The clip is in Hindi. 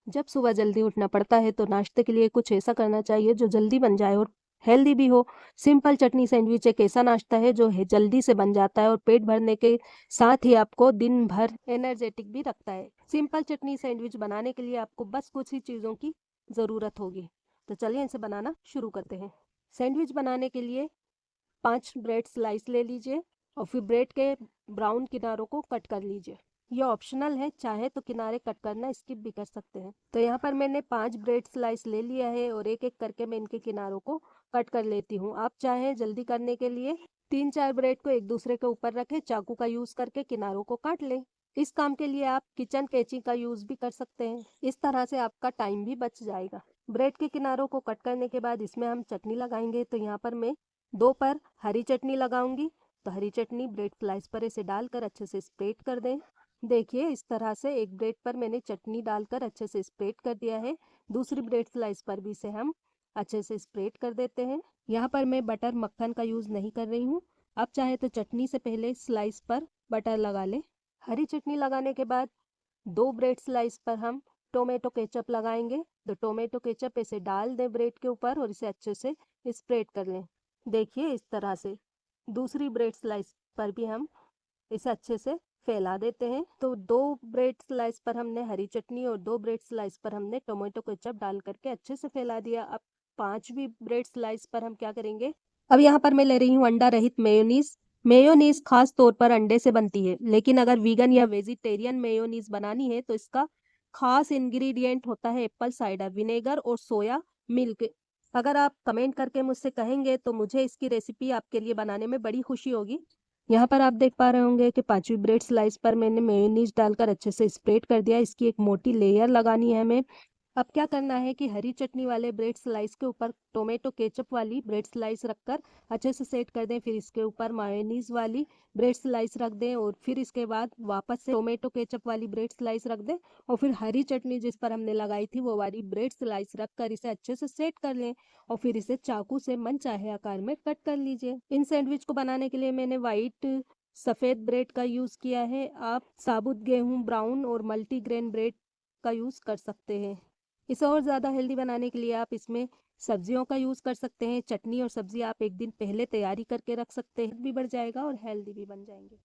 जब सुबह जल्दी उठना पड़ता है तो नाश्ते के लिए कुछ ऐसा करना चाहिए जो जल्दी बन जाए और हेल्दी भी हो। सिंपल चटनी सैंडविच एक ऐसा नाश्ता है जो है जल्दी से बन जाता है और पेट भरने के साथ ही आपको दिन भर एनर्जेटिक भी रखता है। सिंपल चटनी सैंडविच बनाने के लिए आपको बस कुछ ही चीज़ों की ज़रूरत होगी। तो चलिए इसे बनाना शुरू करते हैं। सैंडविच बनाने के लिए 5 ब्रेड स्लाइस ले लीजिए और फिर ब्रेड के ब्राउन किनारों को कट कर लीजिए। ये ऑप्शनल है, चाहे तो किनारे कट करना स्किप भी कर सकते हैं। तो यहाँ पर मैंने 5 ब्रेड स्लाइस ले लिया है और एक एक करके मैं इनके किनारों को कट कर लेती हूँ। आप चाहे जल्दी करने के लिए 3-4 ब्रेड को एक दूसरे के ऊपर रखें, चाकू का यूज करके किनारों को काट लें। इस काम के लिए आप किचन कैंची का यूज भी कर सकते हैं। इस तरह से आपका टाइम भी बच जाएगा। ब्रेड के किनारों को कट करने के बाद इसमें हम चटनी लगाएंगे। तो यहाँ पर मैं 2 पर हरी चटनी लगाऊंगी। तो हरी चटनी ब्रेड स्लाइस पर इसे डालकर अच्छे से स्प्रेड कर दें। देखिए इस तरह से एक ब्रेड पर मैंने चटनी डालकर अच्छे से स्प्रेड कर दिया है। दूसरी ब्रेड स्लाइस पर भी इसे हम अच्छे से स्प्रेड कर देते हैं। यहाँ पर मैं बटर मक्खन का यूज़ नहीं कर रही हूँ। आप चाहे तो चटनी से पहले स्लाइस पर बटर लगा लें। हरी चटनी लगाने के बाद 2 ब्रेड स्लाइस पर हम टोमेटो केचप लगाएंगे। तो टोमेटो केचप इसे डाल दें ब्रेड के ऊपर और इसे अच्छे से स्प्रेड कर लें। देखिए इस तरह से दूसरी ब्रेड स्लाइस पर भी हम इसे अच्छे से फैला देते हैं। तो 2 ब्रेड स्लाइस पर हमने हरी चटनी और 2 ब्रेड स्लाइस पर हमने टोमेटो केचप डाल करके अच्छे से फैला दिया। अब 5वीं ब्रेड स्लाइस पर हम क्या करेंगे, अब यहाँ पर मैं ले रही हूँ अंडा रहित मेयोनीज। मेयोनीज खास तौर पर अंडे से बनती है, लेकिन अगर वीगन या वेजिटेरियन मेयोनीज बनानी है तो इसका खास इंग्रेडिएंट होता है एप्पल साइडर विनेगर और सोया मिल्क। अगर आप कमेंट करके मुझसे कहेंगे तो मुझे इसकी रेसिपी आपके लिए बनाने में बड़ी खुशी होगी। यहाँ पर आप देख पा रहे होंगे कि 5वीं ब्रेड स्लाइस पर मैंने मेयोनीज डालकर अच्छे से स्प्रेड कर दिया। इसकी एक मोटी लेयर लगानी है हमें। अब क्या करना है कि हरी चटनी वाले ब्रेड स्लाइस के ऊपर टोमेटो केचप वाली ब्रेड स्लाइस रखकर अच्छे से सेट कर दें। फिर इसके ऊपर मायोनीज वाली ब्रेड स्लाइस रख दें और फिर इसके बाद वापस से टोमेटो केचप वाली ब्रेड स्लाइस रख दें और फिर हरी चटनी जिस पर हमने लगाई थी वो वाली ब्रेड स्लाइस रख कर इसे अच्छे से सेट कर लें और फिर इसे चाकू से मनचाहे आकार में कट कर लीजिए। इन सैंडविच को बनाने के लिए मैंने वाइट सफ़ेद ब्रेड का यूज़ किया है। आप साबुत गेहूं, ब्राउन और मल्टीग्रेन ब्रेड का यूज़ कर सकते हैं। इसे और ज़्यादा हेल्दी बनाने के लिए आप इसमें सब्जियों का यूज़ कर सकते हैं। चटनी और सब्जी आप एक दिन पहले तैयारी करके रख सकते हैं, भी बढ़ जाएगा और हेल्दी भी बन जाएंगे।